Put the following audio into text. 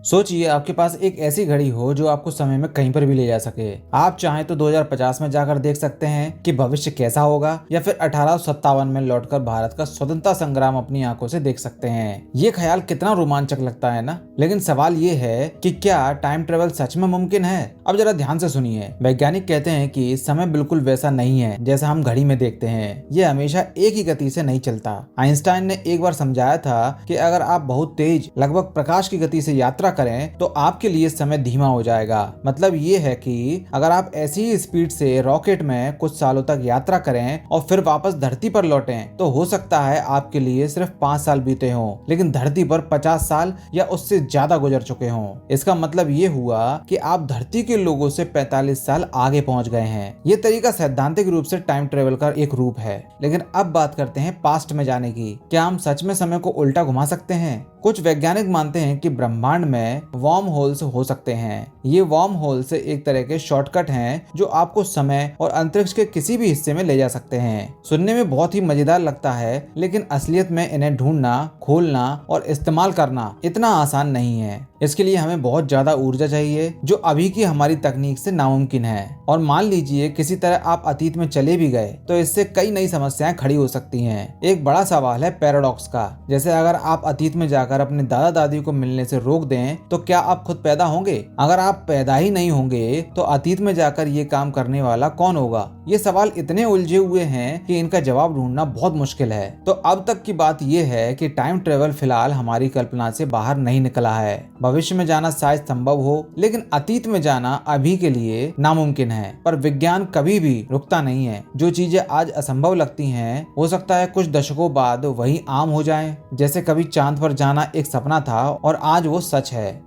सोचिए आपके पास एक ऐसी घड़ी हो जो आपको समय में कहीं पर भी ले जा सके। आप चाहें तो 2050 में जाकर देख सकते हैं कि भविष्य कैसा होगा, या फिर 1857 में लौटकर भारत का स्वतंत्रता संग्राम अपनी आंखों से देख सकते हैं। ये ख्याल कितना रोमांचक लगता है ना। लेकिन सवाल ये है कि क्या टाइम ट्रेवल सच में मुमकिन है? अब जरा ध्यान से सुनिए। वैज्ञानिक कहते हैं कि समय बिल्कुल वैसा नहीं है जैसा हम घड़ी में देखते हैं। ये हमेशा एक ही गति से नहीं चलता। आइंस्टाइन ने एक बार समझाया था कि अगर आप बहुत तेज, लगभग प्रकाश की गति से यात्रा करें तो आपके लिए समय धीमा हो जाएगा। मतलब ये है कि अगर आप ऐसी ही स्पीड से रॉकेट में कुछ सालों तक यात्रा करें और फिर वापस धरती पर लौटें, तो हो सकता है आपके लिए सिर्फ 5 साल बीते हों, लेकिन धरती पर 50 साल या उससे ज्यादा गुजर चुके हों। इसका मतलब ये हुआ कि आप धरती के लोगों से 45 साल आगे पहुंच गए हैं। ये तरीका सैद्धांतिक रूप से टाइम ट्रेवल का एक रूप है। लेकिन अब बात करते हैं पास्ट में जाने की। क्या हम सच में समय को उल्टा घुमा सकते हैं? कुछ वैज्ञानिक मानते हैं कि ब्रह्मांड में वार्म होल्स हो सकते हैं। ये वार्म होल्स एक तरह के शॉर्टकट हैं जो आपको समय और अंतरिक्ष के किसी भी हिस्से में ले जा सकते हैं। सुनने में बहुत ही मजेदार लगता है, लेकिन असलियत में इन्हें ढूंढना, खोलना और इस्तेमाल करना इतना आसान नहीं है। इसके लिए हमें बहुत ज्यादा ऊर्जा चाहिए, जो अभी की हमारी तकनीक से नामुमकिन है। और मान लीजिए किसी तरह आप अतीत में चले भी गए, तो इससे कई नई समस्याएं खड़ी हो सकती हैं। एक बड़ा सवाल है पैराडॉक्स का। जैसे अगर आप अतीत में जाकर अपने दादा दादी को मिलने से रोक दें, तो क्या आप खुद पैदा होंगे? अगर आप पैदा ही नहीं होंगे तो अतीत में जाकर ये काम करने वाला कौन होगा? ये सवाल इतने उलझे हुए हैं कि इनका जवाब ढूंढना बहुत मुश्किल है। तो अब तक की बात यह है कि टाइम ट्रेवल फिलहाल हमारी कल्पना से बाहर नहीं निकला है। भविष्य में जाना शायद संभव हो, लेकिन अतीत में जाना अभी के लिए नामुमकिन है। पर विज्ञान कभी भी रुकता नहीं है। जो चीजें आज असंभव लगती हैं, हो सकता है कुछ दशकों बाद वही आम हो जाएं। जैसे कभी चांद पर जाना एक सपना था और आज वो सच है।